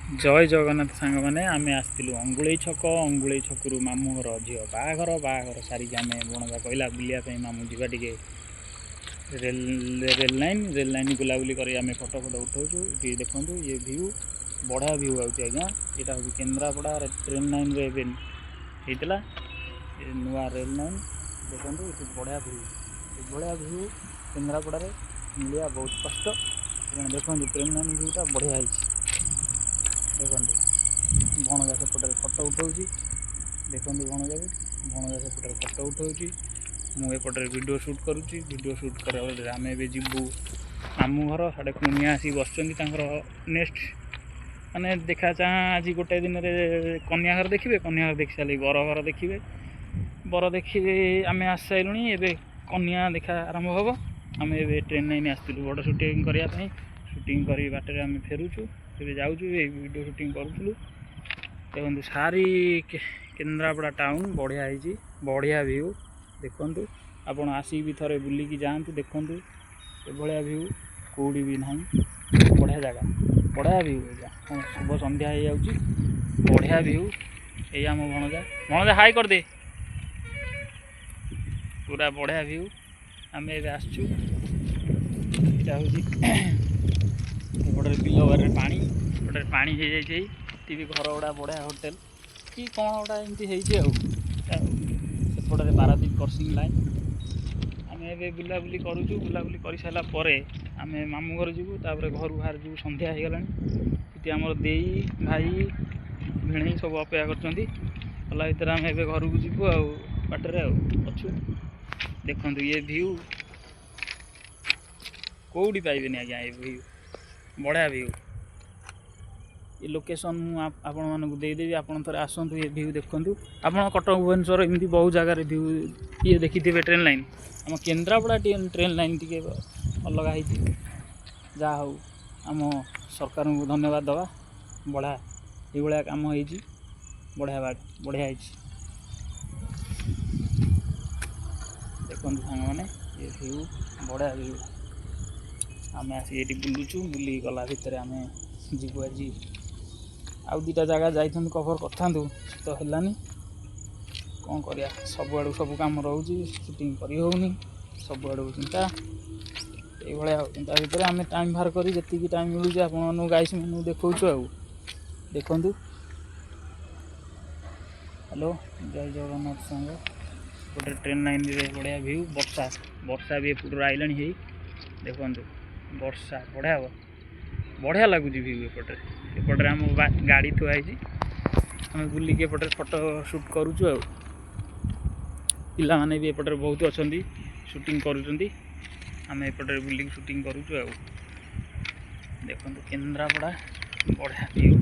जय जगन्नाथ सांग मैंने आम आसलु अंगुले छकु मामू घर झील बाहाघर सारिक आम भणजा कहला बुलायापी मामू जावा टे रेल लाइन बुलाबुली कर फोटो फोटो उठाऊँ। ये देखो ये भ्यू बढ़िया भ्यू आज्ञा यहाँ हूँ केन्द्रापड़ा ट्रेन लाइन होता नुआ रेल लाइन देखो ये बढ़िया भ्यू केन्द्रापड़ा मिलवा बहुत कष्ट देखो ट्रेन लाइन भ्यूटा बढ़िया देखो भणजा सेपटे फोटो उठाऊँ देखो भणजा सेपटे फोटो उठाऊँ मुझे वीडियो शूट करुँची वीडियो शूट कर आम ए जीवु मामू घर साढ़े कुनिया आसी बस नेक्स्ट माने देखा चाह आज गोटे दिन में कन्या घर देखिए कन्या घर देखी सारे बर घर देखिए बर देखी आम आस सारूँ एवं कन्या देखा आरंभ हम आम ए ट्रेन लाइन आसलु बड़ सुटिंग करने सुटिंग कर बाटर आम फेरुचु जाऊँ वीडियो शूटिंग करूँ देखो सारी केन्द्रापड़ा टाउन बढ़िया बढ़िया भ्यू देखु आपड़ आसिक भी थे बुलिकी जातु देखु भाया भ्यू कौड़ी भी ना बढ़िया जगह बढ़िया भ्यू शुभ संध्या हो जाऊँगी बढ़िया भ्यू ये आम भणजा भणजा हाई कर दे पूरा बढ़िया भ्यू आम ए आसचु यहाँ हूँ बिल बारे पानी पानी हो जाए घर गुड़ा बढ़िया होटेल कि कौन गोटा एमती सेपटे पारादीप क्रसिंग लाइन आम ए बुलाबुली करुचु बुलाबुली कर सारापर आम मामू घर जीवु तापर घर बाहर जीवु संध्या हो गलानी ये आमर देई भाई भिणे सब अपेक्षा करला भर आम ए घर को जीवु बाटर अच्छु देखु ये भ्यू कौड़ी पाइबे आज्ञा ये भ्यू बढ़िया भ्यू ये लोकेशन आपण मानक देदेवी आपड़ थे आसतु ये भ्यू देखु आप कटक भुवनेश्वर एमती बहुत जगार भ्यू ये देखी थे ट्रेन लाइन आम केन्द्रापड़ा ट्रेन लाइन टी अलग है जहाँ हूँ आम सरकार को धन्यवाद दवा बढ़िया ये कम हो बढ़िया बढ़िया देखो सांग मैंने ये भ्यू बढ़िया भ्यू आम आसी ये बुलुचु बुल गला भितर आम जीवु आज आउ दीटा जगह जाइए कभर कर तो है कौन करिया सब आड़ सब कम रोचे सुटिंग करी होनी सब आड़ चिंता ये चिंता भितर आम टाइम बाहर कर जी टाइम मिलूँ आप गाइस मैं देखा देखु हेलो जय जगन्नाथ संग गोटे ट्रेन लाइन बढ़िया भ्यू वर्षा वर्षा भी एपट आईला देखु वर्षा बढ़िया बढ़िया लगुच भ्यू एपटे एपटे आम गाड़ी थुआई आम बुलिक एपटे फोटो शूट करुचु पिला माने भी एपटे बहुत अच्छा शूटिंग करुँच आम एपटे बुलिक शूटिंग करुचु देखो केन्द्रापड़ा बढ़िया भ्यू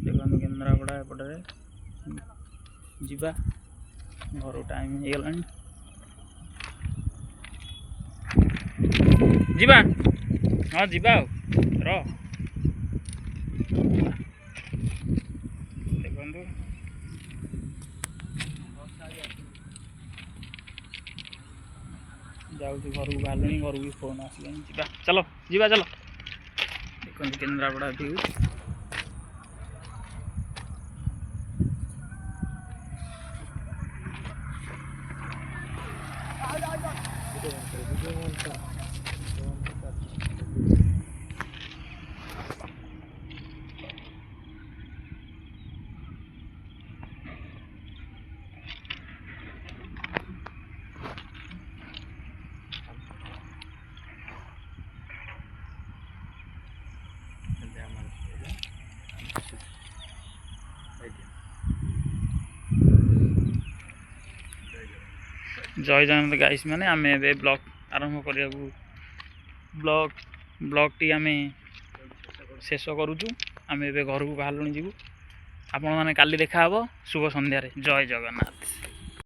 देखो केन्द्रापड़ा एपटे जीवा घर टाइम हो गला जीवा हाँ जीवा देखु जाऊँ घर को बाहर घर भी फोन आसला जीवा चलो जीवा चलो देखो केन्द्रापड़ा भ्यू जय जगन्नाथ गाइस मैंने आम ए ब्लॉग आरंभ करने ब्लॉग टी आम शेष करुचु आम ए घर को बाहर जीवु आपण मैंने काली देखा शुभ संध्यारे जय जगन्नाथ।